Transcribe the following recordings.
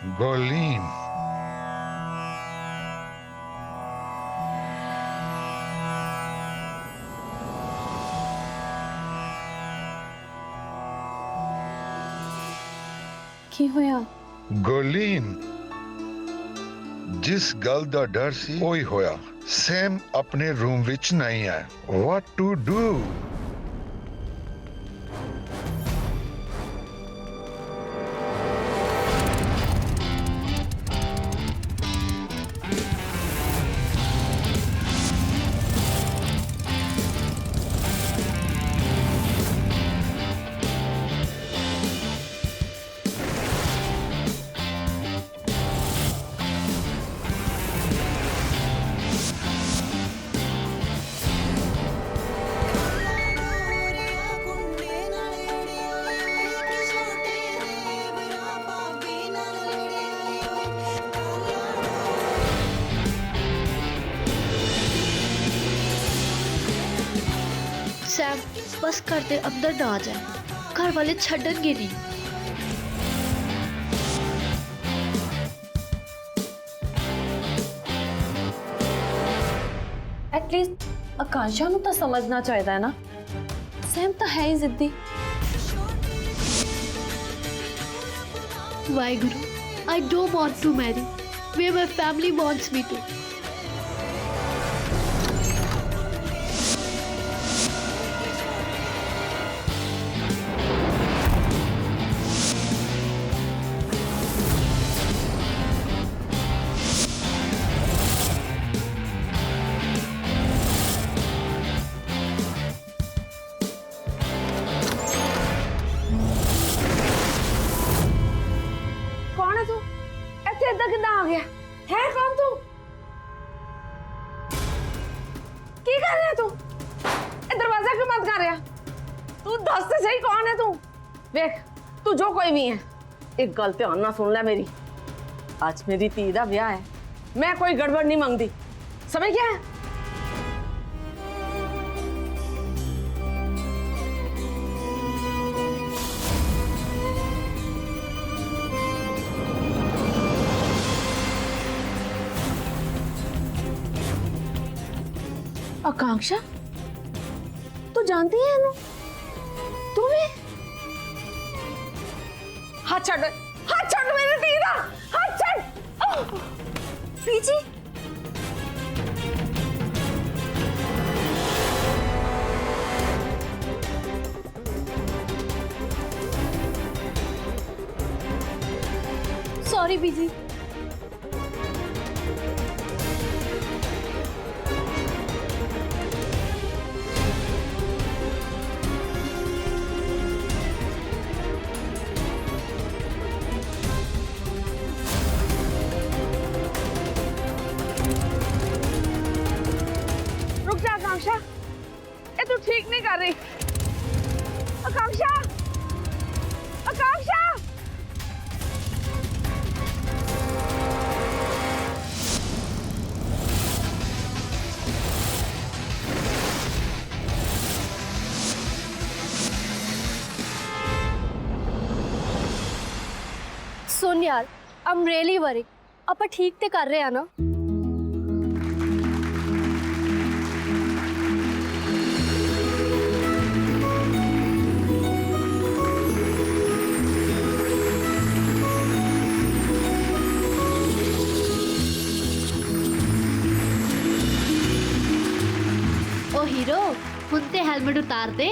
गोलीन। की होया? गोलीन, जिस गल दा डर सी ओही होया। सैम अपने रूम विच नहीं है। What to do? सैम बस कर दे, अंदर ना आ जाए, घर वाले छड़नगे नहीं। एटलीस्ट आकांक्षा ਨੂੰ ਤਾਂ समझना चाहिए है ना, सैम तो है ही जिद्दी। Waheguru, I don't want to marry where my family wants me to. वेख तू जो कोई भी है, एक गल ध्यान ना सुन ले मेरी। आज मेरी धी दा ब्याह है, मैं कोई गड़बड़ नहीं मंगती, समझ गया है? आकांक्षा, तू जानती है इन्हें? तू भी? हाथ छड़ मेरे तीरा, हाथ छड़। पीछे सॉरी बीजी। आकांक्षा, ये तू ठीक नहीं कर रही। आकांक्षा, आकांक्षा, सुन यार, आई एम रियली वरी। ਆਪਾਂ ठीक ते कर रहे हैं ना? हीरो हुण ते हेलमेट उतार दे।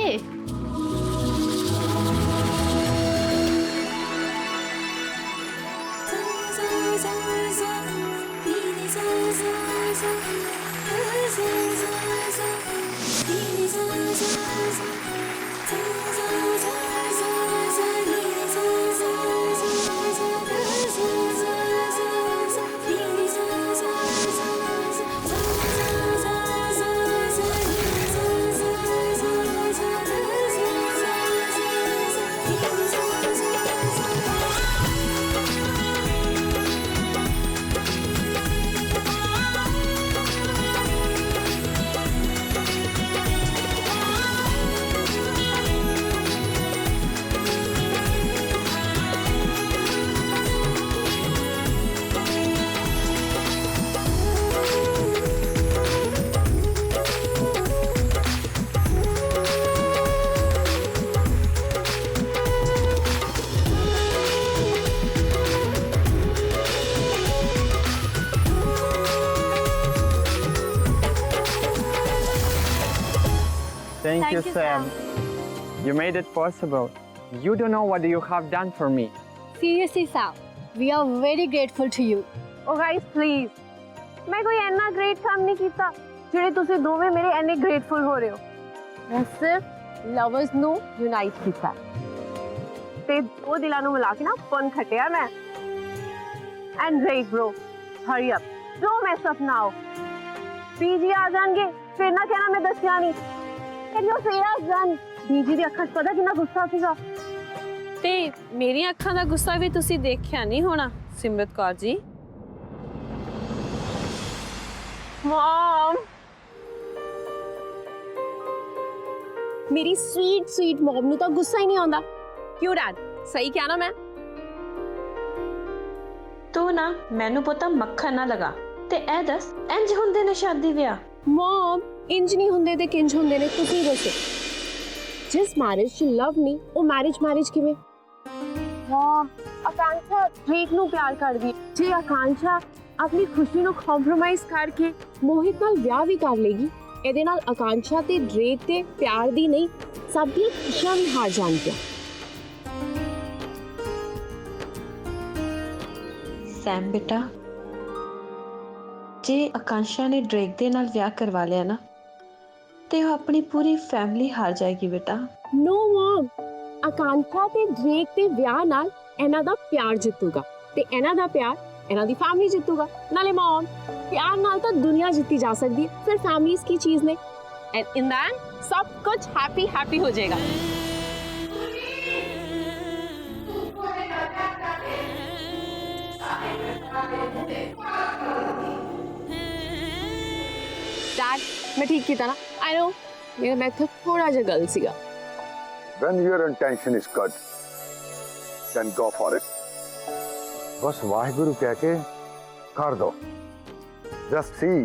Thank you, Sam. You made it possible. You don't know what you have done for me. Seriously, Sam, we are very grateful to you. ओ गाइस प्लीज, मैं कोई इन्ना ग्रेट काम नहीं कीता ਜਿਹੜੇ ਤੁਸੀਂ ਦੋਵੇਂ ਮੇਰੇ ਇੰਨੇ ਗ੍ਰੇਟਫੁਲ ਹੋ ਰਹੇ ਹੋ। ਮੈਂ ਸਿਰਫ ਲਵਰਸ ਨੂੰ ਯੂਨਾਈਟ ਕੀਤਾ ਤੇ ਦੋ ਦਿਲਾਂ ਨੂੰ ਮਿਲਾ ਕੇ ਨਾ ਪਨ ਖਟਿਆ ਮੈਂ। And great bro, hurry up, don't mess up now. PG ਆ ਜਾਣਗੇ ਫਿਰ ਨਾ ਕਹਿਣਾ ਮੈਂ ਦੱਸਿਆ ਨਹੀਂ। Can you say us done? ਬੀਜੀ ਦੀ ਅੱਖਾਂ 'ਚ ਪਤਾ ਕਿੰਨਾ ਗੁੱਸਾ ਸੀਗਾ। ਤੇ ਮੇਰੀਆਂ ਅੱਖਾਂ ਦਾ ਗੁੱਸਾ ਵੀ ਤੁਸੀਂ ਦੇਖਿਆ ਨਹੀਂ ਹੋਣਾ ਸਿਮਰਤ ਕੌਰ ਜੀ। ਮਮ, ਮੇਰੀ sweet mom ਨੂੰ ਤਾਂ ਗੁੱਸਾ ਹੀ ਨਹੀਂ ਆਉਂਦਾ। ਕਿਉਂ ਡੈਡ, ਸਹੀ ਕਿਹਾ ਨਾ ਮੈਂ? ਤੂੰ ਨਾ ਮੈਨੂੰ ਪਤਾ ਮੱਖਣ ਨਾ ਲਗਾ ਤੇ ਇਹ ਦੱਸ ਇੰਜ ਹੁੰਦੇ ਨੇ ਸ਼ਾਦੀ ਵਿਆਹ? ਮਮ, ਇੰਜ ਨਹੀਂ ਹੁੰਦੇ ਤੇ ਕਿੰਜ ਹੁੰਦੇ ਨੇ ਤੁਸੀਂ ਦੱਸੋ। ਜਿਸ ਮੈਰਿਜ 'ਚ ਲਵ ਨਹੀਂ ਉਹ ਮੈਰਿਜ ਕਿਵੇਂ? ਹਾਂ, ਆਕਾਂਸ਼ਾ ਡ੍ਰੇਕ ਨੂੰ ਪਿਆਰ ਕਰਦੀ ਹੈ। ਜੇ ਆਕਾਂਸ਼ਾ ਆਪਣੀ ਖੁਸ਼ੀ ਨੂੰ ਕੰਪਰੋਮਾਈਜ਼ ਕਰਕੇ ਮੋਹਿਤ ਨਾਲ ਵਿਆਹ ਵੀ ਕਰ ਲੇਗੀ, ਇਹਦੇ ਨਾਲ ਆਕਾਂਸ਼ਾ ਤੇ ਡ੍ਰੇਕ ਤੇ ਪਿਆਰ ਦੀ ਨਹੀਂ ਸਭ ਦੀਆਂ ਖੁਸ਼ੀਆਂ ਵੀ ਹਾਰ ਜਾਣਗੀਆਂ। ਸੈਮ ਬੇਟਾ, ਜੇ ਆਕਾਂਸ਼ਾ ਨੇ ਡ੍ਰੇਕ ਦੇ ਨਾਲ ਵਿਆਹ ਕਰਵਾ ਲਿਆ ਨਾ ਤੇ ਉਹ ਆਪਣੀ ਪੂਰੀ ਫੈਮਿਲੀ ਹਾਰ ਜਾਏਗੀ ਬੇਟਾ। ਨੋ ਮਮ, ਆਕਾਂਸ਼ਾ ਤੇ ਡ੍ਰੇਕ ਦੇ ਵਿਆਹ ਨਾਲ ਇਹਨਾਂ ਦਾ ਪਿਆਰ ਜਿੱਤੂਗਾ ਤੇ ਇਹਨਾਂ ਦਾ ਪਿਆਰ ਇਹਨਾਂ ਦੀ ਫੈਮਿਲੀ ਜਿੱਤੂਗਾ। ਨਾਲੇ ਮਮ, ਪਿਆਰ ਨਾਲ ਤਾਂ ਦੁਨੀਆ ਜਿੱਤੀ ਜਾ ਸਕਦੀ ਹੈ, ਫਿਰ ਫੈਮਿਲੀਜ਼ ਕੀ ਚੀਜ਼ ਨੇ। ਐਂਡ ਇਨ दैट सब कुछ हैप्पी हो जाएगा। डैड, मैं ठीक की था ना? आई नो मेरा मैथ थोड़ा जा गलत सीगा। When your intention is good, then go for it. बस वाहिगुरु कह के कर दो। Just see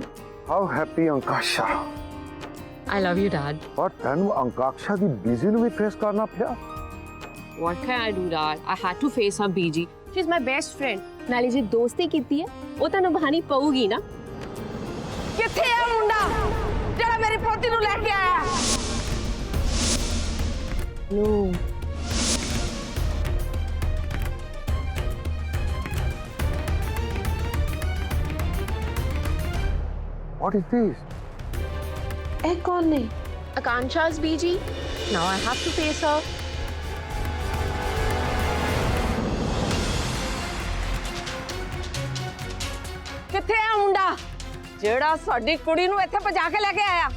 how happy Ankaksha. I love you, Dad. और then Ankaksha की busy ਨੂੰ ਵੀ ਫੇਸ ਕਰਨਾ ਪਿਆ। What can I do, Dad? I had to face her BG. She's my best friend. ਨਾਲੇ ਜੇ ਦੋਸਤੀ ਕੀਤੀ ਹੈ ਉਹ ਤਾਂ ਨਿਭਾਣੀ ਪਊਗੀ ਨਾ। ਕਿੱਥੇ ਆ ਮੁੰਡਾ ਜਿਹੜਾ ਮੇਰੀ ਪੋਤੀ ਨੂੰ ਲੈ ਕੇ ਆਇਆ? No. What is this? ਇਹ ਕੌਣ ਨੇ? Akansha's BG. Now I have to face her. ਕਿੱਥੇ ਆ ਮੁੰਡਾ ਜਿਹੜਾ ਸਾਡੀ ਕੁੜੀ ਨੂੰ ਇੱਥੇ ਭਜਾ ਕੇ ਲੈ ਕੇ ਆਇਆ?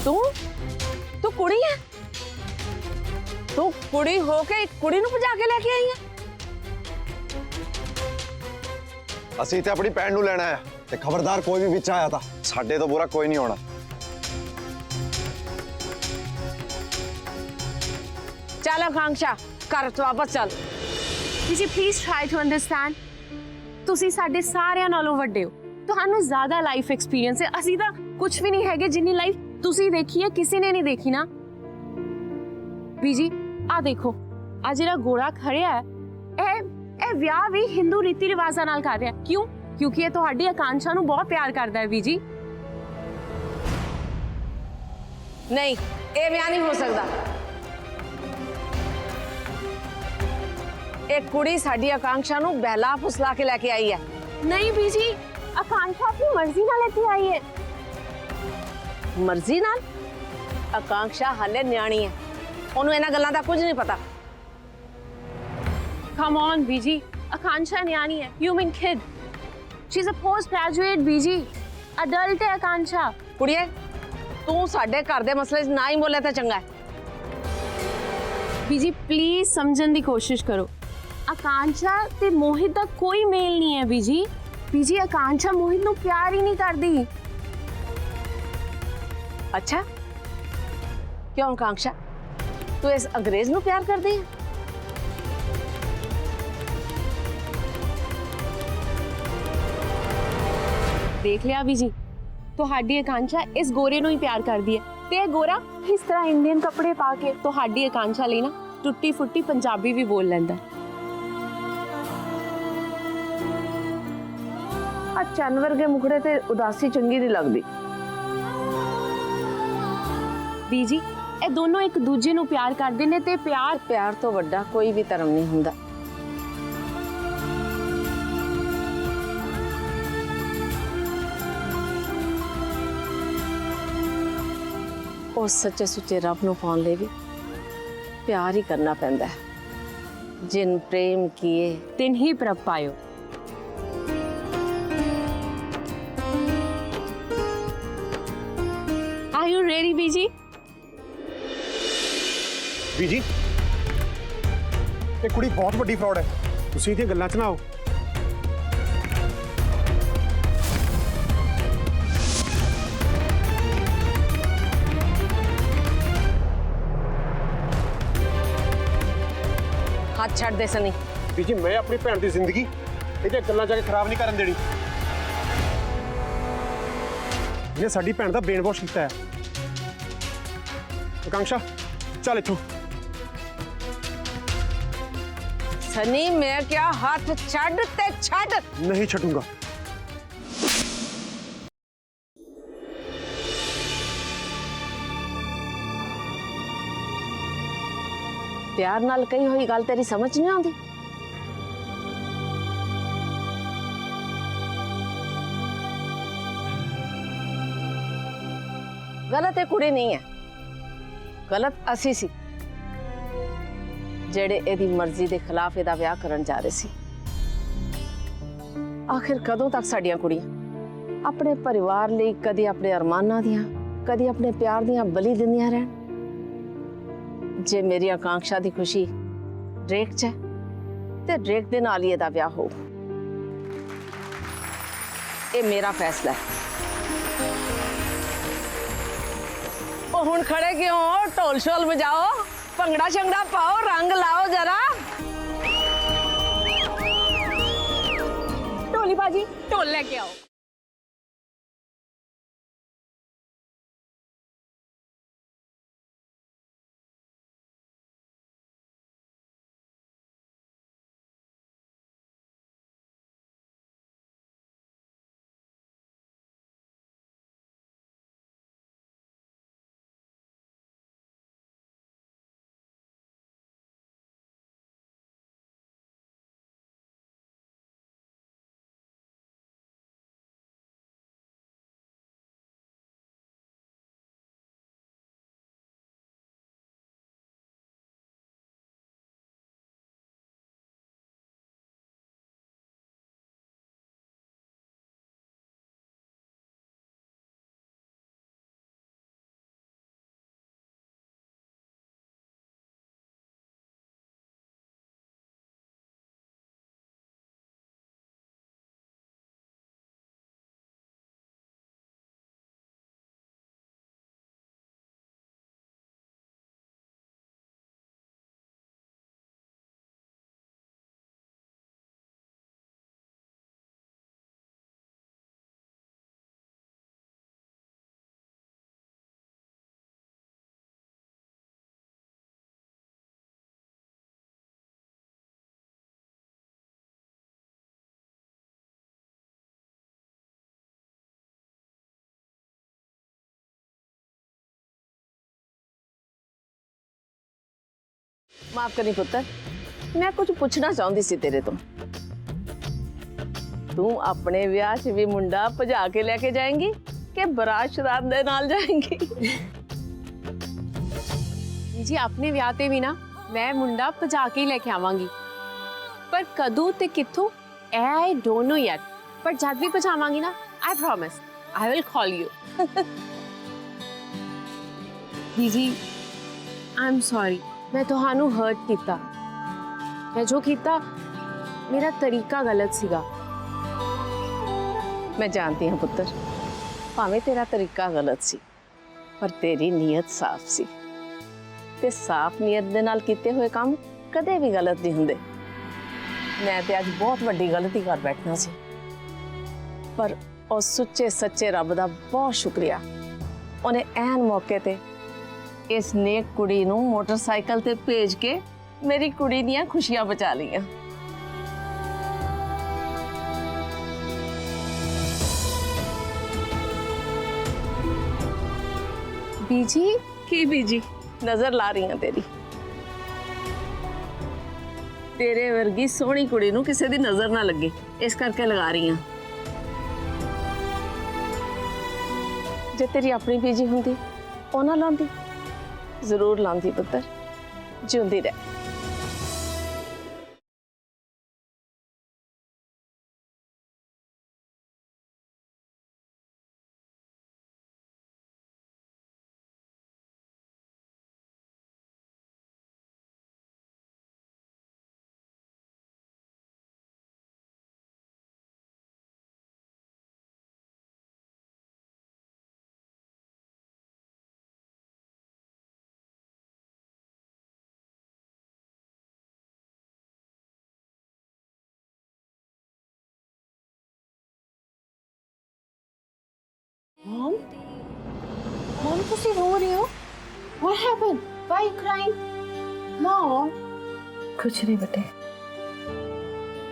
ਤੂੰ ਕੁੜੀ ਹੈ? ਤੂੰ ਕੁੜੀ ਹੋ ਕੇ ਇੱਕ ਕੁੜੀ ਨੂੰ ਭਜਾ ਕੇ ਲੈ ਕੇ ਆਈ ਹੈ? ਅਸੀਂ ਤੇ ਆਪਣੀ ਭੈਣ ਨੂੰ ਲੈਣਾ ਹੈ ਤੇ ਖਬਰਦਾਰ ਕੋਈ ਵੀ ਵਿੱਚ ਆਇਆ ਤਾਂ ਸਾਡੇ ਤੋਂ ਬੁਰਾ ਕੋਈ ਨਹੀਂ ਹੋਣਾ। ਚੱਲ ਆਕਾਂਸ਼ਾ, ਘਰ ਤੋਂ ਵਾਪਸ ਚੱਲ। BG, please try to understand. ਤੁਸੀਂ ਸਾਡੇ ਸਾਰਿਆਂ ਨਾਲੋਂ ਵੱਡੇ ਹੋ, ਤੁਹਾਨੂੰ ਜ਼ਿਆਦਾ ਲਾਈਫ ਐਕਸਪੀਰੀਅੰਸ ਹੈ। ਅਸੀਂ ਤਾਂ ਕੁਝ ਵੀ ਨਹੀਂ ਹੈਗੇ ਜਿੰਨੀ ਲਾਈਫ ਤੁਸੀਂ ਦੇਖੀ ਹੈ ਕਿਸੇ ਨੇ ਨਹੀਂ ਦੇਖੀ ਨਾ। BG, ਆ ਦੇਖੋ, ਆ ਜਿਹੜਾ ਗੋਰਾ ਖੜਿਆ ਹੈ ਇਹ ਵਿਆਹ ਵੀ ਹਿੰਦੂ ਰੀਤੀ ਰਿਵਾਜ਼ਾਂ ਨਾਲ ਕਰ ਰਿਹਾ। ਕਿਉਂ? ਕਿਉਂਕਿ ਇਹ ਤੁਹਾਡੀ ਆਕਾਂਸ਼ਾ ਨੂੰ ਬਹੁਤ ਪਿਆਰ ਕਰਦਾ ਹੈ। BG, ਨਹੀਂ, ਇਹ ਵਿਆਹ ਨਹੀਂ ਹੋ ਸਕਦਾ। ਇਹ ਕੁੜੀ ਸਾਡੀ ਆਕਾਂਸ਼ਾ ਨੂੰ ਬਹਿਲਾ ਫੁਸਲਾ ਕੇ ਲੈ ਕੇ ਆਈ ਹੈ। ਨਹੀਂ BG, ਆਕਾਂਸ਼ਾ ਆਪਣੀ ਮਰਜ਼ੀ ਨਾਲ ਇੱਥੇ ਆਈ ਹੈ। ਮਰਜ਼ੀ ਨਾਲ? ਆਕਾਂਸ਼ਾ ਹਾਲੇ ਨਿਆਣੀ ਹੈ, ਉਹਨੂੰ ਇਹਨਾਂ ਗੱਲਾਂ ਦਾ ਕੁਝ ਨਹੀਂ ਪਤਾ। Come on, BG. Akansha ਨਿਆਣੀ ਹੈ, human kid. She's a postgraduate, BG. Adult ਹੈ Akansha. ਕੁੜੀਏ, ਤੂੰ ਸਾਡੇ ਘਰ ਦੇ ਮਸਲੇ 'ਚ ਨਾ ਹੀ ਬੋਲੇ ਤਾਂ ਚੰਗਾ ਹੈ। BG, please ਸਮਝਣ ਦੀ ਕੋਸ਼ਿਸ਼ ਕਰੋ। ਆਕਾਂਸ਼ਾ ਤੇ ਮੋਹਿਤ ਦਾ ਕੋਈ ਮੇਲ ਨਹੀਂ ਹੈ BG. BG, ਆਕਾਂਸ਼ਾ ਮੋਹਿਤ ਨੂੰ ਪਿਆਰ ਹੀ ਨਹੀਂ ਕਰਦੀ। ਅੱਛਾ, ਕਿਉਂ ਆਕਾਂਸ਼ਾ? ਤੂੰ ਇਸ ਅੰਗਰੇਜ਼ ਨੂੰ ਪਿਆਰ ਕਰਦੀ ਹੈ? ਦੇਖ ਲਿਆ BG, ਤੁਹਾਡੀ ਆਕਾਂਸ਼ਾ ਇਸ ਗੋਰੇ ਨੂੰ ਹੀ ਪਿਆਰ ਕਰਦੀ ਹੈ ਤੇ ਇਹ ਗੋਰਾ ਇਸ ਤਰ੍ਹਾਂ ਇੰਡੀਅਨ ਕੱਪੜੇ ਪਾ ਕੇ ਤੁਹਾਡੀ ਆਕਾਂਸ਼ਾ ਲਈ ਨਾ ਟੁੱਟੀ ਫੁੱਟੀ ਪੰਜਾਬੀ ਵੀ ਬੋਲ ਲੈਂਦਾ। ਚੰਨ ਵਰਗੇ ਮੁਖੜੇ ਤੇ ਉਦਾਸੀ ਚੰਗੀ ਨਹੀਂ ਲੱਗਦੀ। ਬੀਜੀ ਇਹ ਦੋਨੋਂ ਇੱਕ ਦੂਜੇ ਨੂੰ ਪਿਆਰ ਕਰਦੇ ਨੇ ਤੇ ਪਿਆਰ ਤੋਂ ਵੱਡਾ ਕੋਈ ਵੀ ਧਰਮ ਨਹੀਂ ਹੁੰਦਾ। ਉਸ ਸੱਚੇ ਸੁੱਚੇ ਰੱਬ ਨੂੰ ਪਾਉਣ ਲਈ ਵੀ ਪਿਆਰ ਹੀ ਕਰਨਾ ਪੈਂਦਾ ਹੈ। ਜਿਨ ਪ੍ਰੇਮ ਕੀਏ ਤਿਨ ਹੀ ਪ੍ਰਭ ਪਾਇਓ। Are you ready, ਬੀਜੀ? ਬੀਜੀ ਇਹ ਕੁੜੀ ਬਹੁਤ ਵੱਡੀ ਫਰਾਡ ਹੈ, ਤੁਸੀਂ ਇਹਦੀਆਂ ਗੱਲਾਂ 'ਚ ਨਾ ਆਓ। ਹੱਥ ਛੱਡ ਦੇ ਸਨੀ। ਬੀਜੀ ਮੈਂ ਆਪਣੀ ਭੈਣ ਦੀ ਜ਼ਿੰਦਗੀ ਇਹਦੀਆਂ ਗੱਲਾਂ ਜਾ ਕੇ ਖਰਾਬ ਨਹੀਂ ਕਰਨ ਦੇਣੀ। ਇਹਨੇ ਸਾਡੀ ਭੈਣ ਦਾ ਬ੍ਰੇਨ ਵਾਸ਼ ਕੀਤਾ ਹੈ। ਆਕਾਂक्षा ਚੱਲ ਇੱਥੋਂ। ਸਨੀ ਮੈਂ ਕਿਹਾ ਹੱਥ ਛੱਡ ਤੇ ਛੱਡ। ਨਹੀਂ ਛੱਡੂੰਗਾ। ਪਿਆਰ ਨਾਲ ਕਹੀ ਹੋਈ ਗੱਲ ਤੇਰੀ ਸਮਝ ਨਹੀਂ ਆਉਂਦੀ। ਗਲਤ ਇਹ ਕੁੜੀ ਨਹੀਂ ਹੈ, ਗਲਤ ਅਸੀਂ ਸੀ ਜਿਹੜੇ ਇਹਦੀ ਮਰਜ਼ੀ ਦੇ ਖਿਲਾਫ ਇਹਦਾ ਵਿਆਹ ਕਰਨ ਜਾ ਰਹੇ ਸੀ। ਆਖਿਰ ਕਦੋਂ ਤੱਕ ਸਾਡੀਆਂ ਕੁੜੀਆਂ ਆਪਣੇ ਪਰਿਵਾਰ ਲਈ ਕਦੀ ਆਪਣੇ ਅਰਮਾਨਾਂ ਦੀਆਂ ਕਦੀ ਆਪਣੇ ਪਿਆਰ ਦੀਆਂ ਬਲੀ ਦਿੰਦੀਆਂ ਰਹਿਣ? ਜੇ ਮੇਰੀ ਆਕਾਂक्षा ਦੀ ਖੁਸ਼ੀ ਰੇਕ 'ਚ ਹੈ ਤੇ ਰੇਕ ਦੇ ਨਾਲ ਹੀ ਇਹਦਾ ਵਿਆਹ ਹੋ। ਇਹ ਮੇਰਾ ਫੈਸਲਾ ਹੈ। ਉਹ ਹੁਣ ਖੜੇ ਕਿਉਂ ਹੋ? ਢੋਲ ਸ਼ੋਲ ਵਜਾਓ, ਭੰਗੜਾ ਸ਼ੰਗੜਾ ਪਾਓ, ਰੰਗ ਲਾਓ जरा। ਢੋਲੀ ਬਾਜੀ ਢੋਲ ਲੈ ਕੇ ਆਓ। माफ करी पुत्र, मैं कुछ पूछना चाहती सी तेरे तो। तू अपने ब्याह च भी मुंडा भजा के लेके जाएंगी कि बरात शरात दे नाल जाएंगी? जी अपने ਵਿਆਹ ਤੇ ਵੀ ਨਾ ਮੈਂ ਮੁੰਡਾ ਭਜਾ ਕੇ ਹੀ ਲੈ ਕੇ ਆਵਾਂਗੀ, ਪਰ ਕਦੋਂ ਤੇ ਕਿੱਥੋਂ I don't know yet, ਪਰ ਜਦ ਵੀ ਭਜਾਵਾਂਗੀ ਨਾ I promise I will call you। ਜੀ I'm sorry, मैं ਤੁਹਾਨੂੰ ਹਰਟ ਕੀਤਾ। मैं जो ਕੀਤਾ मेरा तरीका गलत सीगा। मैं जानती हूँ पुत्र, भावें तेरा तरीका गलत सी पर तेरी नीयत साफ सी ते साफ नीयत दे नाल कीते हुए काम कदे भी गलत नहीं हुंदे। मैं ते अज बहुत वड्डी गलती कर बैठना सी, पर उस सुच्चे सच्चे रब दा बहुत शुक्रिया, उन्हें ऐन मौके ते इस नेक कुड़ी नूं मोटरसाइकिल ते भेज के मेरी कुड़ी दियां खुशियां बचा लियां। बीजी की बीजी नजर ला रही हैं तेरी तेरे वर्गी सोहनी कुड़ी नूं किसे दी नजर ना लगे इस करके लगा रही हैं जे तेरी अपनी बीजी हुंदी ओ ना लांदी जरूर लांदी पुत्तर जिउंदी रह Mom? Mom, ਤੁਸੀਂ ਰੋ ਰਹੇ ਹੋ? What happened? Why are you crying? Mom? कुछ नहीं बेटे,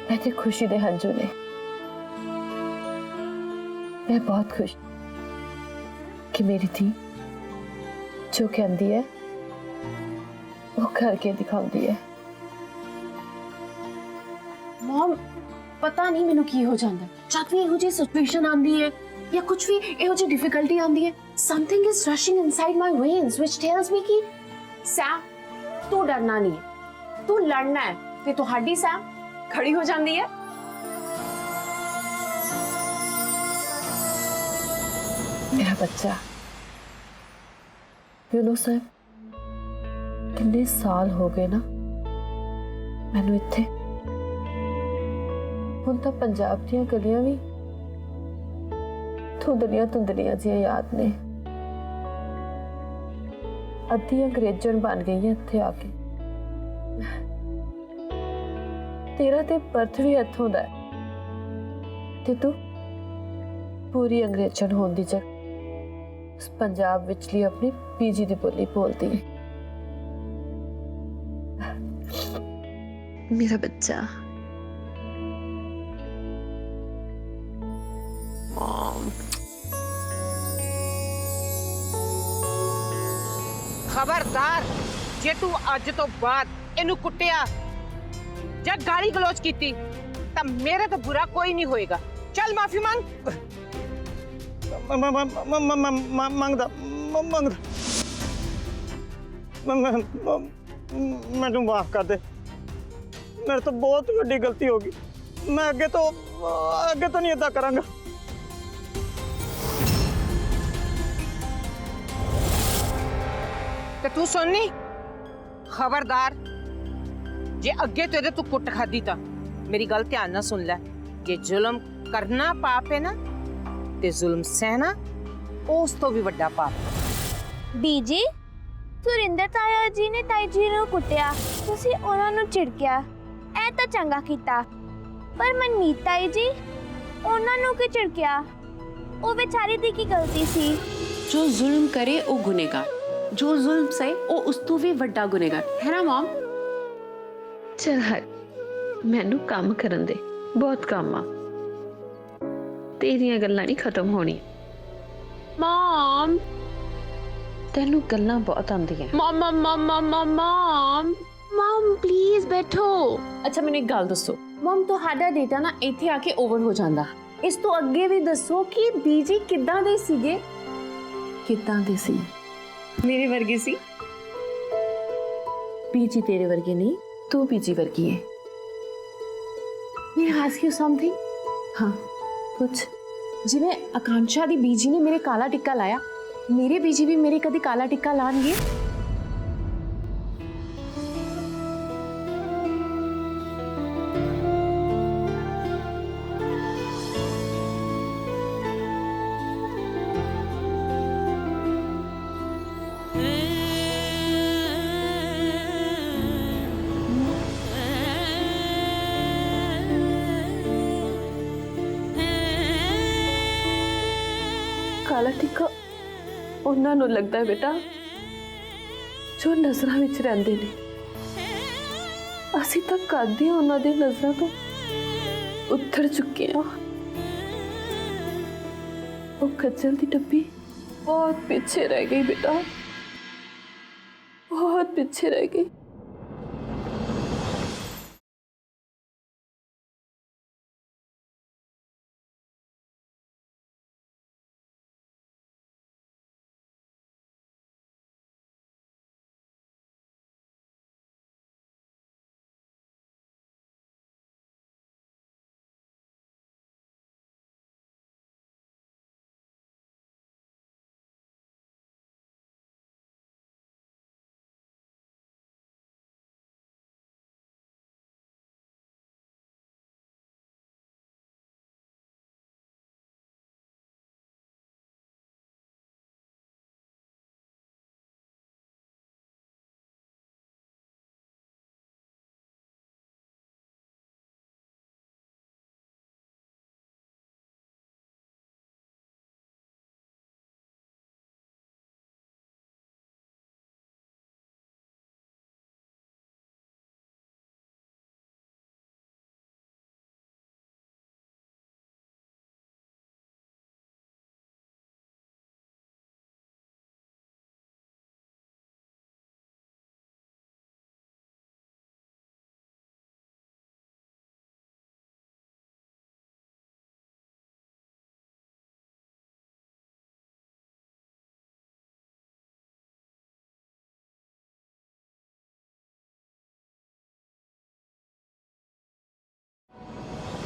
मैं तो खुशी दे हंजू ने। मैं बहुत खुश कि मेरी थी जो कहती है वो करके दिखाती है। Mom, पता नहीं मैनू की हो जाता जब भी ਇਹੋ ਜਿਹੀ ਸਿਚੁਏਸ਼ਨ ਆਂਦੀ ਹੈ या कुछ भी ਇਹੋ ਜਿਹੀ डिफिकल्टी आंदी है something is rushing inside my veins which tells me कि सैम तू डरना नहीं है तू लड़ना है ते ਤੁਹਾਡੀ सैम खड़ी हो जाती है मेरा बच्चा यू नो सर कितने साल हो गए ना मैनू इत्थे हुण तां पंजाब दीयां गलियां भी धुंदलियां जिहियां याद ने अद्धी अंग्रेजन बन गई है इत्थे आके तेरा ते बर्थ भी इत्थों दा है ते तू पूरी अंग्रेजन होने दी जगह उस पंजाब विचली अपनी पीजी दी बोली बोलती है मेरा बच्चा खबरदार जे तू अज तो बाद इनू कुटिया या गाली गलोच कीती तां मेरे तो बुरा कोई नहीं होएगा चल माफी मांग मंगदा मैनू माफ कर दे मेरे तो बहुत बड़ी गलती होगी मैं अगे तो नहीं इदा करांगा ते तू सुननी खबरदार जे अगे तेरे तू कुट खादी ता मेरी गल ध्यान ना सुन ले जे जुल्म करना पाप है ना ते जुल्म सहना उस तो भी वड्डा पाप बीजी सुरिंदर ताया जी ने ताई जी ਨੂੰ ਕੁੱਟਿਆ ਤੁਸੀਂ ਉਹਨਾਂ ਨੂੰ ਝਿੜਕਿਆ ਐ ਤਾਂ ਚੰਗਾ ਕੀਤਾ ਪਰ ਮਨਮੀਤ ਤਾਈ ਜੀ ਉਹਨਾਂ ਨੂੰ ਕਿ ਝਿੜਕਿਆ ਉਹ ਵਿਚਾਰੀ ਦੀ ਕੀ ਗਲਤੀ ਸੀ जो जुल्म करे वो गुनेगार जो जुल्म सहे वो उस तो भी वड्डा गुनेगार है ना मॉम चल हट मैनू काम करन दे बहुत काम आ तेरियां गल्लां नहीं खत्म होनी मॉम तेनू गल्लां बहुत आंदियां mom mom mom mom mom mom mom please बैठो अच्छा मैंने एक गल दसो मॉम ਤੁਹਾਡਾ ਡੇਟਾ ਨਾ ਇੱਥੇ ਆ ਕੇ ਓਵਰ ਹੋ ਜਾਂਦਾ ਇਸ ਤੋਂ ਅੱਗੇ ਵੀ ਦੱਸੋ ਕਿ ਬੀਜੀ ਕਿੱਦਾਂ ਦੇ ਸੀਗੇ ਕਿੱਦਾਂ ਦੇ ਸੀ मेरे वर्गी सी बीजी तेरे वर्गे नहीं तू बीजी वर्गी है मैं आस्क यू समथिंग हाँ कुछ जिवें आकांक्षा दी बीजी ने मेरे काला टिक्का लाया मेरे बीजी भी मेरे कदी काला टिक्का लाएंगे काला टिक्का उन्हां नूं लगदा है बेटा जो नज़रां विच रहिंदे ने असीं तां कदे उन्हां दी नज़रां तो उतर चुके हां। वो खज्जल दी डब्बी बहुत पीछे रह गई बेटा, बहुत पीछे रह गई।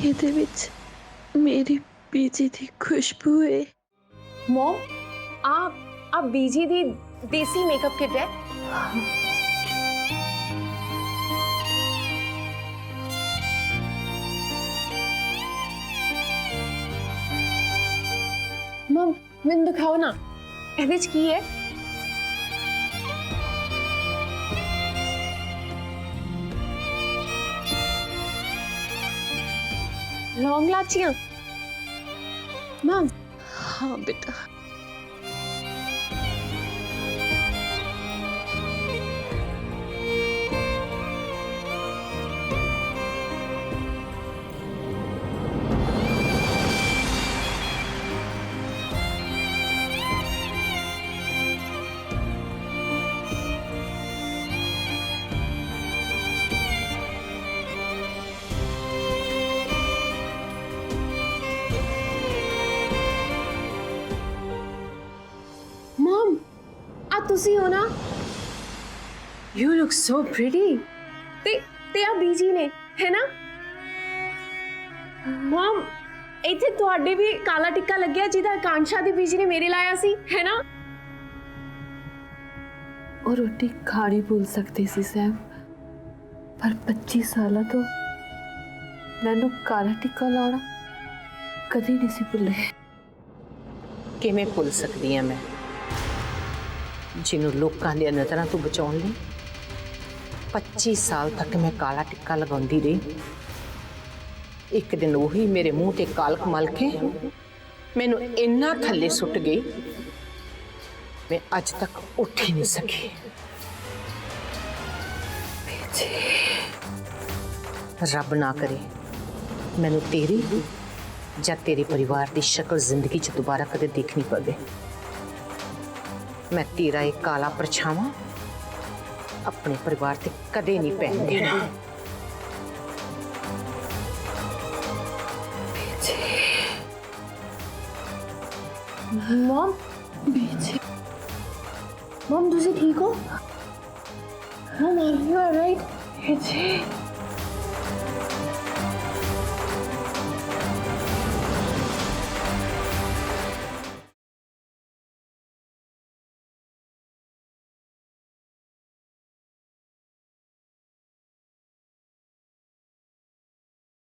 ਇਹਦੇ ਵਿੱਚ ਮੇਰੀ ਬੀਜੀ ਦੀ ਖੁਸ਼ਬੂ ਹੈ। मॉम आप बीजी दी देसी मेकअप किट है। मॉम मैंने दिखाओ ना ਇਹਦੇ ਚ ਕੀ ਹੈ। लौंग लाचियां। मॉम हाँ बेटा, मॉम आ तुसी हो ना। You look so pretty. ते आ बीजी ने है ना। मॉम इथे ਤੁਹਾਡੇ ਵੀ ਕਾਲਾ ਟਿੱਕਾ ਲੱਗਿਆ ਜਿਹਦਾ ਕਾਂਸ਼ਾ ਦੀ ਬੀਜੀ ਨੇ ਮੇਰੇ ਲਾਇਆ ਸੀ है ना। ਉਹ ਰੋਟੀ ਖਾਣੀ ਭੁੱਲ ਸਕਦੀ ਸੀ ਸੈਮ, ਪਰ 25 ਸਾਲਾਂ ਤੋਂ ਮੈਨੂੰ ਕਾਲਾ ਟਿੱਕਾ ਲਾਉਣਾ ਕਦੀ ਨਹੀਂ ਸੀ ਭੁੱਲਿਆ। ਕਿਵੇਂ ਭੁੱਲ ਸਕਦੀ ਹਾਂ ਮੈਂ ਜਿਹਨੂੰ ਲੋਕਾਂ ਦੀਆਂ ਨਜ਼ਰਾਂ ਤੋਂ ਬਚਾਉਣ ਲਈ 25 ਸਾਲ ਤੱਕ ਮੈਂ ਕਾਲਾ ਟਿੱਕਾ ਲਗਾਉਂਦੀ ਰਹੀ। ਇੱਕ ਦਿਨ ਉਹੀ ਮੇਰੇ ਮੂੰਹ ਤੇ ਕਾਲਕ ਮਲ ਕੇ ਮੈਨੂੰ ਇੰਨਾ ਥੱਲੇ ਸੁੱਟ ਗਈ मैं आज तक उठ ही नहीं सकी। रब ना करे मैनू तेरी या तेरे परिवार की शक्ल जिंदगी च दोबारा कदे देखनी पवे। मैं तेरा एक काला परछावा अपने परिवार ते कदे नहीं पहन देना। मॉम मॉम तुसी ठीक हो? Mom are you alright?